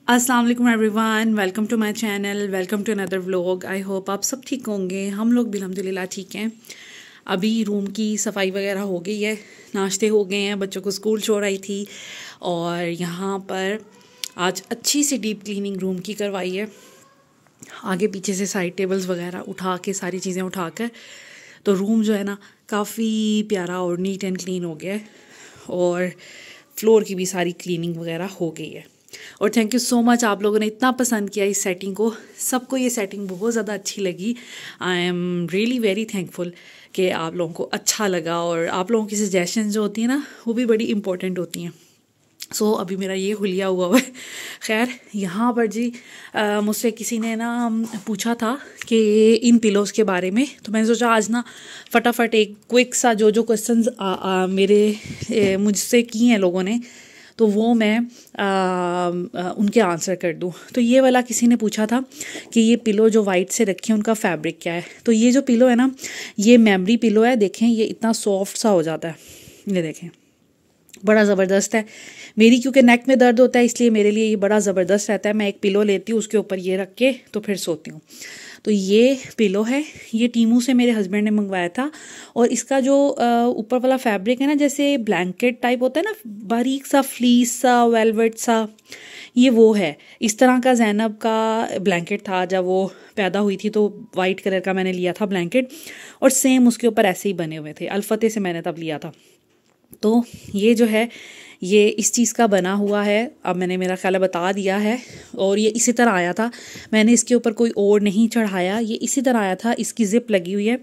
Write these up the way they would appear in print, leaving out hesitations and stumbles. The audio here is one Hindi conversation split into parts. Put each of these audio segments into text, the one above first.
अस्सलाम वालेकुम everyone, welcome to my channel, welcome to another vlog. I hope आप सब ठीक होंगे। हम लोग भी अल्हम्दुलिल्लाह ठीक हैं। अभी रूम की सफाई वगैरह हो गई है, नाश्ते हो गए हैं, बच्चों को स्कूल छोड़ आई थी और यहाँ पर आज अच्छी सी डीप क्लीनिंग रूम की करवाई है। आगे पीछे से साइड टेबल्स वगैरह उठा के सारी चीज़ें उठा कर तो रूम जो है ना काफ़ी प्यारा और नीट एंड क्लीन हो गया है और फ्लोर की भी सारी क्लीनिंग वगैरह हो गई है। और थैंक यू सो मच, आप लोगों ने इतना पसंद किया इस सेटिंग को, सबको ये सेटिंग बहुत ज़्यादा अच्छी लगी। I am really very thankful कि आप लोगों को अच्छा लगा और आप लोगों की सजेशन जो होती है ना वो भी बड़ी इंपॉर्टेंट होती हैं। सो अभी मेरा ये हुलिया हुआ है। खैर यहाँ पर जी मुझसे किसी ने ना पूछा था कि इन पिलोज़ के बारे में, तो मैंने सोचा आज ना फटाफट एक क्विक सा जो क्वेश्चंस मेरे मुझसे किए हैं लोगों ने तो वो मैं उनके आंसर कर दूँ। तो ये वाला किसी ने पूछा था कि ये पिलो जो वाइट से रखे हैं उनका फैब्रिक क्या है। तो ये जो पिलो है ना ये मेमोरी पिलो है। देखें ये इतना सॉफ्ट सा हो जाता है, ये देखें बड़ा ज़बरदस्त है। मेरी क्योंकि नेक में दर्द होता है इसलिए मेरे लिए ये बड़ा ज़बरदस्त रहता है। मैं एक पिलो लेती हूँ, उसके ऊपर ये रख के तो फिर सोती हूँ। तो ये पिलो है, ये टीमू से मेरे हस्बैंड ने मंगवाया था और इसका जो ऊपर वाला फैब्रिक है ना जैसे ब्लैंकेट टाइप होता है ना, बारीक सा फ्लीस सा वेलवेट सा, ये वो है। इस तरह का ज़ैनब का ब्लैंकेट था जब वो पैदा हुई थी, तो वाइट कलर का मैंने लिया था ब्लैंकेट और सेम उसके ऊपर ऐसे ही बने हुए थे। अल्फते से मैंने तब लिया था। तो ये जो है ये इस चीज़ का बना हुआ है। अब मैंने मेरा ख्याल बता दिया है और ये इसी तरह आया था। मैंने इसके ऊपर कोई और नहीं चढ़ाया, ये इसी तरह आया था। इसकी ज़िप लगी हुई है।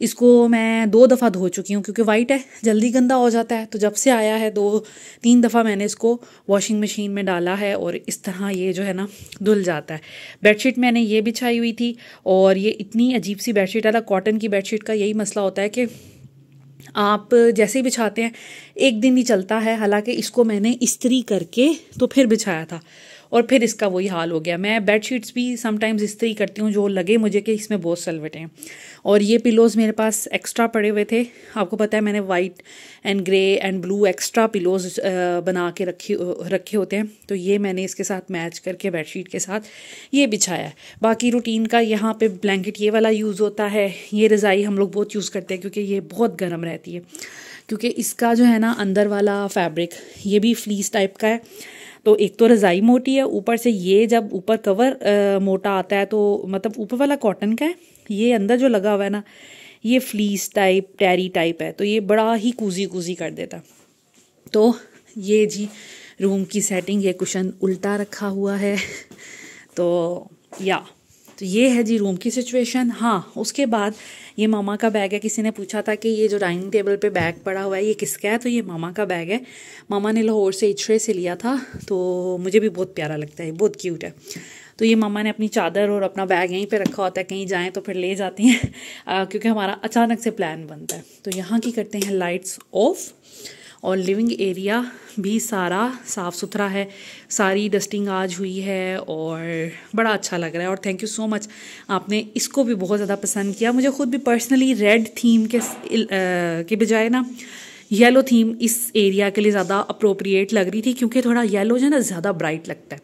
इसको मैं 2 दफ़ा धो चुकी हूँ क्योंकि वाइट है, जल्दी गंदा हो जाता है। तो जब से आया है 2-3 दफ़ा मैंने इसको वॉशिंग मशीन में डाला है और इस तरह ये जो है ना धुल जाता है। बेडशीट मैंने ये बिछाई हुई थी और ये इतनी अजीब सी बेडशीट है। कॉटन की बेडशीट का यही मसला होता है कि आप जैसे ही बिछाते हैं एक दिन ही चलता है। हालांकि इसको मैंने इस्त्री करके तो फिर बिछाया था और फिर इसका वही हाल हो गया। मैं बेडशीट्स भी समटाइम्स इस्त्री करती हूँ जो लगे मुझे कि इसमें बहुत सलवटें हैं। और ये पिलोज़ मेरे पास एक्स्ट्रा पड़े हुए थे। आपको पता है मैंने white and grey and blue extra pillows बना के रखे होते हैं। तो ये मैंने इसके साथ मैच करके बेडशीट के साथ ये बिछाया है। बाकी रूटीन का यहाँ पे ब्लैंकेट ये वाला यूज़ होता है। ये रज़ाई हम लोग बहुत यूज़ करते हैं क्योंकि ये बहुत गर्म रहती है। क्योंकि इसका जो है ना अंदर वाला फैब्रिक ये भी फ्लीस टाइप का है। तो एक तो रज़ाई मोटी है, ऊपर से ये जब ऊपर कवर मोटा आता है तो मतलब ऊपर वाला कॉटन का है, ये अंदर जो लगा हुआ है ना ये फ्लीस टाइप टेरी टाइप है। तो ये बड़ा ही कूजी कूजी कर देता। तो ये जी रूम की सेटिंग, ये कुशन उल्टा रखा हुआ है। तो ये है जी रूम की सिचुएशन। हाँ, उसके बाद ये मामा का बैग है। किसी ने पूछा था कि ये जो डाइनिंग टेबल पे बैग पड़ा हुआ है ये किसका है। तो ये मामा का बैग है। मामा ने लाहौर से इचरे से लिया था तो मुझे भी बहुत प्यारा लगता है, बहुत क्यूट है। तो ये मामा ने अपनी चादर और अपना बैग यहीं पे रखा होता है, कहीं जाएं तो फिर ले जाती हैं क्योंकि हमारा अचानक से प्लान बनता है। तो यहाँ की करते हैं लाइट्स ऑफ और लिविंग एरिया भी सारा साफ़ सुथरा है। सारी डस्टिंग आज हुई है और बड़ा अच्छा लग रहा है। और थैंक यू सो मच, आपने इसको भी बहुत ज़्यादा पसंद किया। मुझे खुद भी पर्सनली रेड थीम के बजाय ना येलो थीम इस एरिया के लिए ज़्यादा अप्रोप्रिएट लग रही थी क्योंकि थोड़ा येलो जो है ना ज़्यादा ब्राइट लगता है।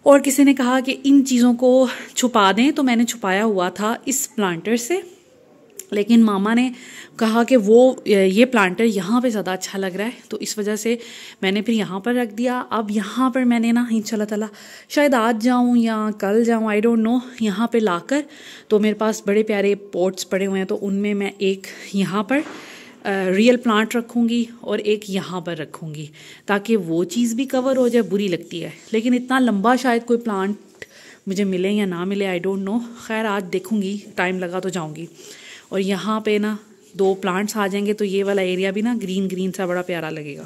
और किसी ने कहा कि इन चीज़ों को छुपा दें, तो मैंने छुपाया हुआ था इस प्लांटर से, लेकिन मामा ने कहा कि वो ये प्लांटर यहाँ पे ज़्यादा अच्छा लग रहा है तो इस वजह से मैंने फिर यहाँ पर रख दिया। अब यहाँ पर मैंने ना इंशाल्लाह ताला शायद आज जाऊँ या कल जाऊँ, आई डोंट नो, यहाँ पे लाकर तो मेरे पास बड़े प्यारे पॉट्स पड़े हुए हैं। तो उनमें मैं एक यहाँ पर रियल प्लांट रखूँगी और एक यहाँ पर रखूँगी ताकि वो चीज़ भी कवर हो जाए। बुरी लगती है लेकिन इतना लंबा शायद कोई प्लांट मुझे मिले या ना मिले, आई डोंट नो। खैर आज देखूँगी, टाइम लगा तो जाऊँगी। और यहाँ पे ना 2 प्लांट्स आ जाएंगे तो ये वाला एरिया भी ना ग्रीन ग्रीन सा बड़ा प्यारा लगेगा।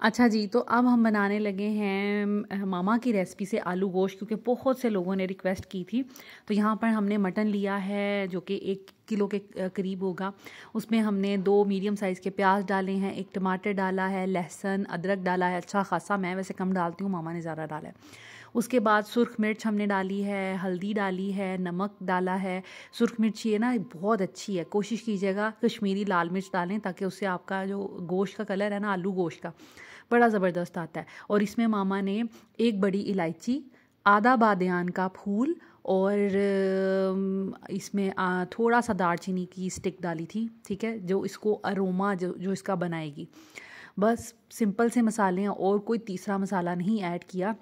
अच्छा जी, तो अब हम बनाने लगे हैं मामा की रेसिपी से आलू गोश्त, क्योंकि बहुत से लोगों ने रिक्वेस्ट की थी। तो यहाँ पर हमने मटन लिया है जो कि 1 किलो के करीब होगा। उसमें हमने 2 मीडियम साइज़ के प्याज डाले हैं, 1 टमाटर डाला है, लहसुन अदरक डाला है अच्छा खासा। मैं वैसे कम डालती हूँ, मामा ने ज़्यादा डाला है। उसके बाद सुर्ख मिर्च हमने डाली है, हल्दी डाली है, नमक डाला है। सुर्ख मिर्च ये ना बहुत अच्छी है, कोशिश कीजिएगा कश्मीरी लाल मिर्च डालें ताकि उससे आपका जो गोश्त का कलर है ना आलू गोश्त का बड़ा ज़बरदस्त आता है। और इसमें मामा ने एक बड़ी इलायची, आधा बादियान का फूल और इसमें थोड़ा सा दालचीनी की स्टिक डाली थी, ठीक है, जो इसको अरोमा जो इसका बनाएगी। बस सिंपल से मसाले हैं और कोई तीसरा मसाला नहीं ऐड किया।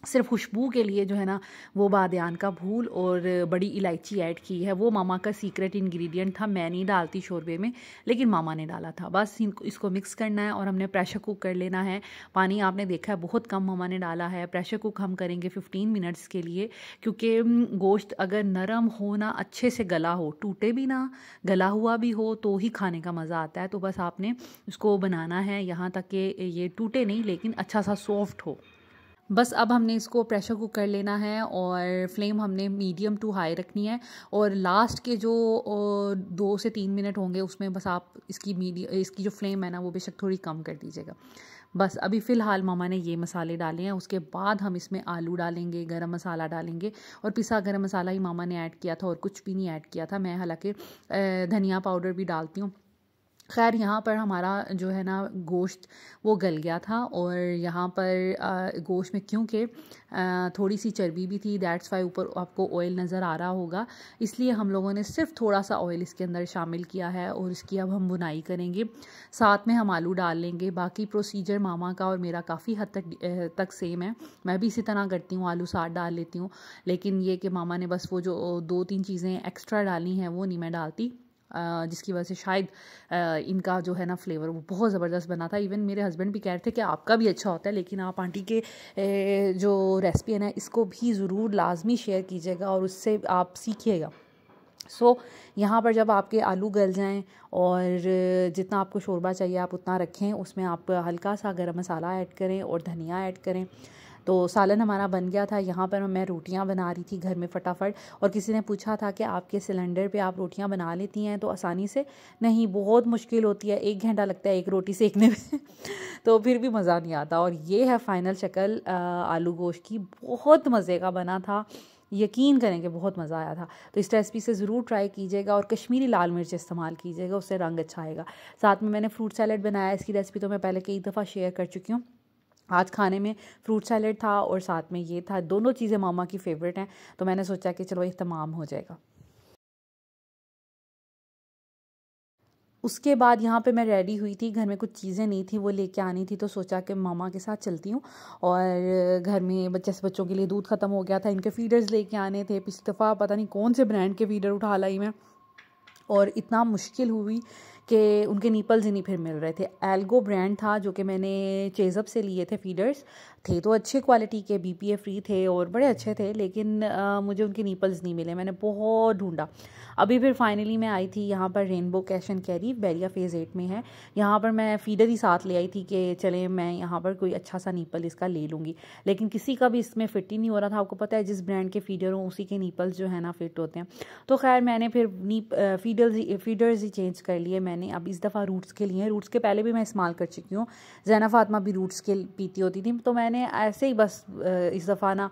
सिर्फ खुशबू के लिए जो है ना वो बादियान का फूल और बड़ी इलायची ऐड की है। वो मामा का सीक्रेट इंग्रेडिएंट था, मैं नहीं डालती शोरबे में, लेकिन मामा ने डाला था। बस इसको मिक्स करना है और हमने प्रेशर कुक कर लेना है। पानी आपने देखा है बहुत कम मामा ने डाला है। प्रेशर कुक हम करेंगे 15 मिनट्स के लिए, क्योंकि गोश्त अगर नरम हो ना, अच्छे से गला हो, टूटे भी ना, गला हुआ भी हो, तो ही खाने का मज़ा आता है। तो बस आपने इसको बनाना है यहाँ तक कि ये टूटे नहीं लेकिन अच्छा सा सॉफ्ट हो। बस अब हमने इसको प्रेशर कुक कर लेना है और फ्लेम हमने मीडियम टू हाई रखनी है। और लास्ट के जो 2 से 3 मिनट होंगे उसमें बस आप इसकी जो फ्लेम है ना वो बेशक थोड़ी कम कर दीजिएगा। बस अभी फ़िलहाल मामा ने ये मसाले डाले हैं, उसके बाद हम इसमें आलू डालेंगे, गरम मसाला डालेंगे। और पिसा गरम मसाला ही मामा ने ऐड किया था और कुछ भी नहीं ऐड किया था। मैं हालांकि धनिया पाउडर भी डालती हूँ। खैर यहाँ पर हमारा जो है ना गोश्त वो गल गया था। और यहाँ पर गोश्त में क्योंकि थोड़ी सी चर्बी भी थी, दैट्स वाई ऊपर आपको ऑयल नज़र आ रहा होगा, इसलिए हम लोगों ने सिर्फ थोड़ा सा ऑयल इसके अंदर शामिल किया है। और इसकी अब हम बुनाई करेंगे, साथ में हम आलू डाल लेंगे। बाकी प्रोसीजर मामा का और मेरा काफ़ी हद तक सेम है। मैं भी इसी तरह करती हूँ, आलू साथ डाल लेती हूँ, लेकिन ये कि मामा ने बस वो जो 2-3 चीज़ें एक्स्ट्रा डाली हैं वो नहीं मैं डालती, जिसकी वजह से शायद इनका जो है ना फ्लेवर वो बहुत ज़बरदस्त बना था। इवन मेरे हस्बैंड भी कह रहे थे कि आपका भी अच्छा होता है, लेकिन आप आंटी के जो रेसिपी है ना इसको भी ज़रूर लाजमी शेयर कीजिएगा और उससे आप सीखिएगा। यहाँ पर जब आपके आलू गल जाएं और जितना आपको शोरबा चाहिए आप उतना रखें, उसमें आप हल्का सा गरम मसाला ऐड करें और धनिया ऐड करें। तो सालन हमारा बन गया था। यहाँ पर मैं रोटियाँ बना रही थी घर में फटाफट। और किसी ने पूछा था कि आपके सिलेंडर पे आप रोटियाँ बना लेती हैं तो आसानी से? नहीं, बहुत मुश्किल होती है, 1 घंटा लगता है एक रोटी सेकने में तो फिर भी मज़ा नहीं आता। और ये है फ़ाइनल शक्ल आलू गोश्त की, बहुत मज़े का बना था, यकीन करें कि बहुत मज़ा आया था। तो इस रेसिपी से ज़रूर ट्राई कीजिएगा और कश्मीरी लाल मिर्च इस्तेमाल कीजिएगा, उससे रंग अच्छा आएगा। साथ में मैंने फ्रूट सैलेड बनाया, इसकी रेसिपी तो मैं पहले कई दफ़ा शेयर कर चुकी हूँ। आज खाने में फ्रूट सैलेड था और साथ में ये था, दोनों चीज़ें मामा की फ़ेवरेट हैं, तो मैंने सोचा कि चलो ये तमाम हो जाएगा। उसके बाद यहाँ पे मैं रेडी हुई थी, घर में कुछ चीज़ें नहीं थी वो लेके आनी थी, तो सोचा कि मामा के साथ चलती हूँ। और घर में बच्चों के लिए दूध ख़त्म हो गया था, इनके फीडर्स लेके आने थे। पिछली दफ़ा पता नहीं कौन से ब्रांड के फीडर उठा लाई मैं, और इतना मुश्किल हुई कि उनके नीपल्स ही नहीं फिर मिल रहे थे। एल्गो ब्रांड था जो कि मैंने चेज़अप से लिए थे। फीडर्स थे तो अच्छे क्वालिटी के, BPA फ्री थे और बड़े अच्छे थे, लेकिन मुझे उनके नीपल्स नहीं मिले। मैंने बहुत ढूंढा। अभी फिर फाइनली मैं आई थी यहाँ पर Rainbow Cash and Carry, Bairiya phase 8 में है। यहाँ पर मैं फ़ीडर ही साथ ले आई थी कि चले मैं यहाँ पर कोई अच्छा सा नीपल इसका ले लूँगी, लेकिन किसी का भी इसमें फ़िट ही नहीं हो रहा था। आपको पता है जिस ब्रांड के फ़ीडर हों उसी के नीपल्स जो है ना फ़िट होते हैं। तो खैर मैंने फिर फीडर्स ही चेंज कर लिए मैंने। अब इस दफ़ा रूट्स के लिए, रूट्स के पहले भी मैं इस्तेमाल कर चुकी हूँ, ज़ैना फ़ातिमा भी रूट्स के पीती होती थी, तो मैंने ऐसे ही बस इस दफ़ा ना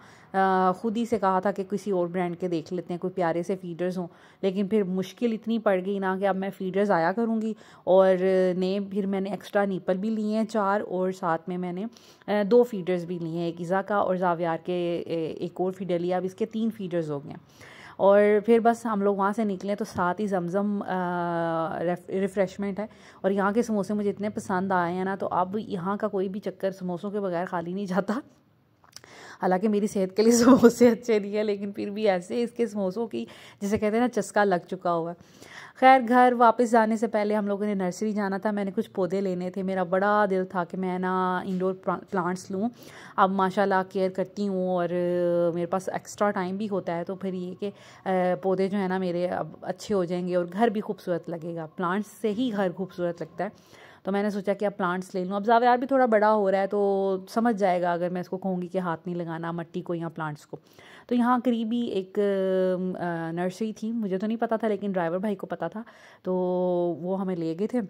ख़ुद ही से कहा था कि किसी और ब्रांड के देख लेते हैं, कोई प्यारे से फ़ीडर्स हों। लेकिन फिर मुश्किल इतनी पड़ गई ना कि अब मैं फ़ीडर्स आया करूँगी। और फिर मैंने एक्स्ट्रा नीपल भी लिए हैं 4, और साथ में मैंने 2 फ़ीडर्स भी लिए हैं, एक इज़ा का और जावियार के एक और फ़ीडर लिया। अब इसके 3 फ़ीडर्स हो गए। और फिर बस हम लोग वहाँ से निकले तो साथ ही जमज़म रिफ़्रेशमेंट है। और यहाँ के समोसे मुझे इतने पसंद आए हैं ना, तो अब यहाँ का कोई भी चक्कर समोसों के बगैर खाली नहीं जाता। हालांकि मेरी सेहत के लिए समोसे अच्छे नहीं है, लेकिन फिर भी ऐसे इसके समोसों की जिसे कहते हैं ना चस्का लग चुका हुआ है। खैर घर वापस जाने से पहले हम लोगों ने नर्सरी जाना था, मैंने कुछ पौधे लेने थे। मेरा बड़ा दिल था कि मैं ना इंडोर प्लांट्स लूँ। अब माशाल्लाह केयर करती हूँ और मेरे पास एक्स्ट्रा टाइम भी होता है, तो फिर ये कि पौधे जो है ना मेरे अब अच्छे हो जाएंगे और घर भी खूबसूरत लगेगा। प्लांट्स से ही घर खूबसूरत लगता है, तो मैंने सोचा कि अब प्लांट्स ले लूँ। अब जावियार भी थोड़ा बड़ा हो रहा है तो समझ जाएगा अगर मैं इसको कहूँगी कि हाथ नहीं लगाना मट्टी को या प्लांट्स को। तो यहाँ करीबी एक नर्सरी थी, मुझे तो नहीं पता था लेकिन ड्राइवर भाई को पता था, तो वो हमें ले गए थे।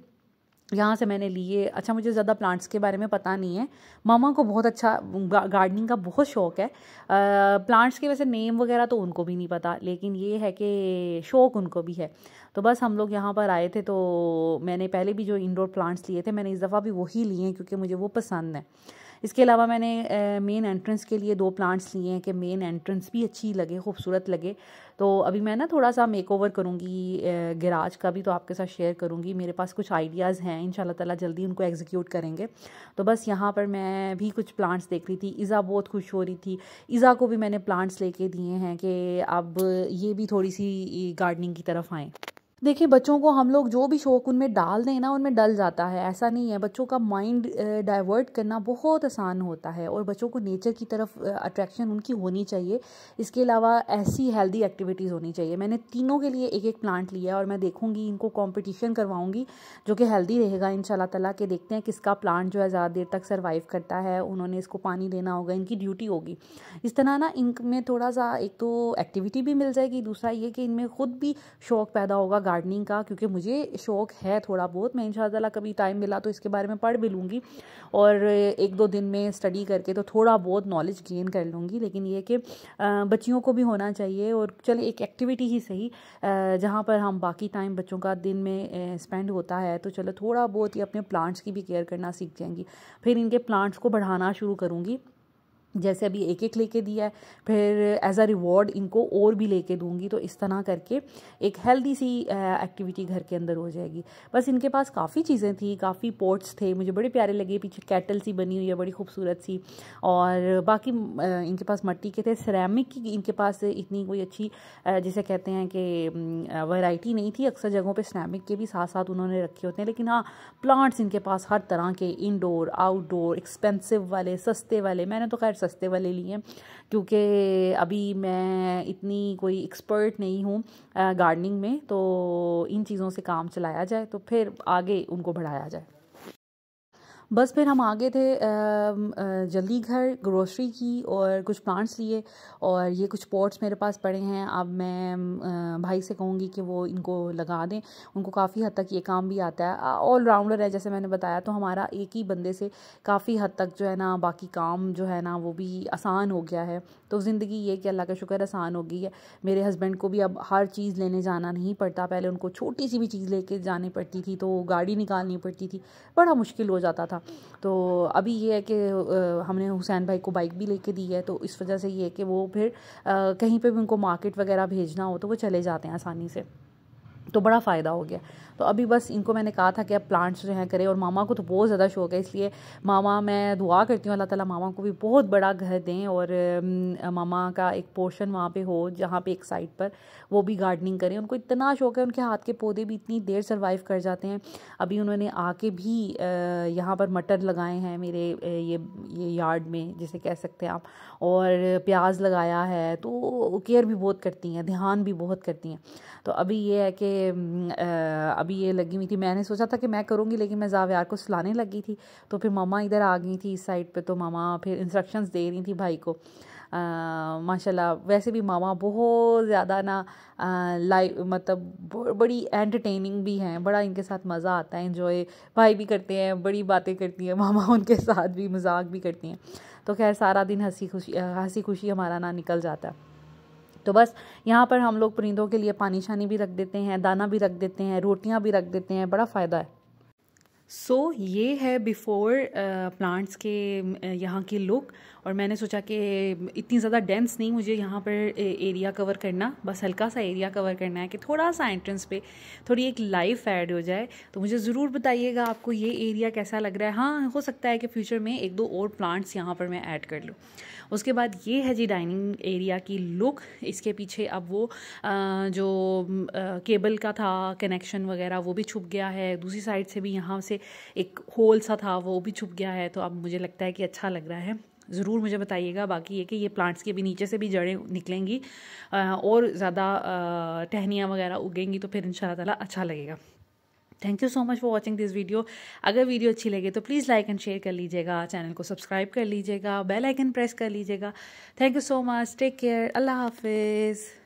यहाँ से मैंने लिए। अच्छा, मुझे ज़्यादा प्लांट्स के बारे में पता नहीं है। मामा को बहुत अच्छा गार्डनिंग का बहुत शौक़ है। प्लांट्स के वैसे नेम वगैरह तो उनको भी नहीं पता, लेकिन ये है कि शौक़ उनको भी है। तो बस हम लोग यहाँ पर आए थे, तो मैंने पहले भी जो इंडोर प्लांट्स लिए थे मैंने इस दफ़ा भी वही लिए हैं क्योंकि मुझे वो पसंद है। इसके अलावा मैंने मेन एंट्रेंस के लिए 2 प्लांट्स लिए हैं कि मेन एंट्रेंस भी अच्छी लगे, खूबसूरत लगे। तो अभी मैं ना थोड़ा सा मेकओवर करूँगी गैराज का भी, तो आपके साथ शेयर करूँगी। मेरे पास कुछ आइडियाज़ हैं, इंशाल्लाह ताला जल्दी उनको एग्जीक्यूट करेंगे। तो बस यहाँ पर मैं भी कुछ प्लांट्स देख रही थी। इज़ा बहुत खुश हो रही थी। इज़ा को भी मैंने प्लांट्स लेके दिए हैं कि अब ये भी थोड़ी सी गार्डनिंग की तरफ आएँ। देखिए, बच्चों को हम लोग जो भी शौक़ उनमें डाल दें ना, उनमें डल जाता है। ऐसा नहीं है, बच्चों का माइंड डाइवर्ट करना बहुत आसान होता है और बच्चों को नेचर की तरफ अट्रैक्शन उनकी होनी चाहिए। इसके अलावा ऐसी हेल्दी एक्टिविटीज़ होनी चाहिए। मैंने तीनों के लिए एक एक प्लांट लिया और मैं देखूंगी, इनको कंपटीशन करवाऊंगी जो कि हेल्दी रहेगा इंशाल्लाह ताला, के देखते हैं किसका प्लांट जो है ज़्यादा देर तक सर्वाइव करता है। उन्होंने इसको पानी देना होगा, इनकी ड्यूटी होगी। इस तरह ना इनमें थोड़ा सा एक तो एक्टिविटी भी मिल जाएगी, दूसरा ये कि इनमें ख़ुद भी शौक़ पैदा होगा गार्डनिंग का, क्योंकि मुझे शौक़ है थोड़ा बहुत। मैं इंशाल्लाह कभी टाइम मिला तो इसके बारे में पढ़ भी लूँगी और 1-2 दिन में स्टडी करके तो थोड़ा बहुत नॉलेज गेन कर लूँगी। लेकिन ये कि बच्चियों को भी होना चाहिए, और चले एक एक्टिविटी ही सही जहाँ पर हम बाकी टाइम बच्चों का दिन में स्पेंड होता है, तो चलो थोड़ा बहुत ये अपने प्लांट्स की भी केयर करना सीख जाएंगी। फिर इनके प्लांट्स को बढ़ाना शुरू करूँगी। जैसे अभी एक एक लेके दिया है, फिर एज अ रिवॉर्ड इनको और भी लेके दूंगी। तो इस तरह करके एक हेल्दी सी एक्टिविटी घर के अंदर हो जाएगी। बस इनके पास काफ़ी चीज़ें थी, काफ़ी पॉट्स थे, मुझे बड़े प्यारे लगे। पीछे कैटल सी बनी हुई है बड़ी खूबसूरत सी, और बाकी इनके पास मिट्टी के थे। सिरेमिक की इनके पास इतनी कोई अच्छी जिसे कहते हैं कि वैरायटी नहीं थी। अक्सर जगहों पे सिरेमिक के भी साथ साथ उन्होंने रखे होते हैं, लेकिन हाँ, प्लांट्स इनके पास हर तरह के, इंडोर आउटडोर, एक्सपेंसिव वाले, सस्ते वाले। मैंने तो खैर सस्ते वाले लिए क्योंकि अभी मैं इतनी कोई एक्सपर्ट नहीं हूँ गार्डनिंग में, तो इन चीज़ों से काम चलाया जाए तो फिर आगे उनको बढ़ाया जाए। बस फिर हम आगे थे जल्दी घर ग्रोसरी की और कुछ प्लांट्स लिए, और ये कुछ पॉट्स मेरे पास पड़े हैं। अब मैं भाई से कहूँगी कि वो इनको लगा दें, उनको काफ़ी हद तक ये काम भी आता है। ऑल राउंडर है जैसे मैंने बताया, तो हमारा एक ही बंदे से काफ़ी हद तक जो है ना बाकी काम जो है ना वो भी आसान हो गया है। तो ज़िंदगी ये कि अल्लाह का शुक्र आसान हो गई है। मेरे हस्बैंड को भी अब हर चीज़ लेने जाना नहीं पड़ता। पहले उनको छोटी सी भी चीज़ लेके जानी पड़ती थी तो गाड़ी निकालनी पड़ती थी, बड़ा मुश्किल हो जाता था। तो अभी ये है कि हमने हुसैन भाई को बाइक भी लेके दी है, तो इस वजह से ये है कि वो फिर कहीं पे भी उनको मार्केट वगैरह भेजना हो तो वो चले जाते हैं आसानी से, तो बड़ा फ़ायदा हो गया। तो अभी बस इनको मैंने कहा था कि अब प्लांट्स जो हैं करें, और मामा को तो बहुत ज़्यादा शौक़ है, इसलिए मामा, मैं दुआ करती हूँ अल्लाह ताला मामा को भी बहुत बड़ा घर दें और मामा का एक पोर्शन वहाँ पे हो जहाँ पे एक साइड पर वो भी गार्डनिंग करें। उनको इतना शौक़ है, उनके हाथ के पौधे भी इतनी देर सर्वाइव कर जाते हैं। अभी उन्होंने आके भी यहाँ पर मटर लगाए हैं मेरे ये यार्ड में जिसे कह सकते हैं आप, और प्याज लगाया है। तो केयर भी बहुत करती हैं, ध्यान भी बहुत करती हैं। तो अभी ये है कि अभी ये लगी हुई थी, मैंने सोचा था कि मैं करूँगी लेकिन मैं जावियार को सुलाने लगी थी, तो फिर मामा इधर आ गई थी इस साइड पे, तो मामा फिर इंस्ट्रक्शंस दे रही थी भाई को। माशाल्लाह वैसे भी मामा बहुत ज़्यादा ना मतलब बड़ी एंटरटेनिंग भी हैं, बड़ा इनके साथ मज़ा आता है, एंजॉय भाई भी करते हैं, बड़ी बातें करती हैं मामा, उनके साथ भी मजाक भी करती हैं। तो खैर सारा दिन हंसी खुशी हमारा ना निकल जाता है। तो बस यहाँ पर हम लोग परिंदों के लिए पानी शानी भी रख देते हैं, दाना भी रख देते हैं, रोटियाँ भी रख देते हैं, बड़ा फ़ायदा है। सो ये है बिफ़ोर प्लांट्स के यहाँ की लुक, और मैंने सोचा कि इतनी ज़्यादा डेंस नहीं मुझे यहाँ पर एरिया कवर करना, बस हल्का सा एरिया कवर करना है कि थोड़ा सा एंट्रेंस पे थोड़ी एक लाइफ ऐड हो जाए। तो मुझे ज़रूर बताइएगा आपको ये एरिया कैसा लग रहा है। हाँ, हो सकता है कि फ्यूचर में 1-2 और प्लांट्स यहाँ पर मैं ऐड कर लूँ। उसके बाद ये है जी डाइनिंग एरिया की लुक। इसके पीछे अब वो जो केबल का था कनेक्शन वगैरह वो भी छुप गया है, दूसरी साइड से भी यहाँ से एक होल सा था वो भी छुप गया है। तो अब मुझे लगता है कि अच्छा लग रहा है। ज़रूर मुझे बताइएगा। बाकी ये कि ये प्लांट्स के भी नीचे से भी जड़ें निकलेंगी और ज़्यादा टहनियाँ वगैरह उगेंगी, तो फिर इंशाल्लाह ताला अच्छा लगेगा। Thank you so much for watching this video. अगर वीडियो अच्छी लगे तो प्लीज़ लाइक एंड शेयर कर लीजिएगा, चैनल को सब्सक्राइब कर लीजिएगा, बेल आइकन प्रेस कर लीजिएगा। Thank you so much, take care, अल्लाह हाफिज़।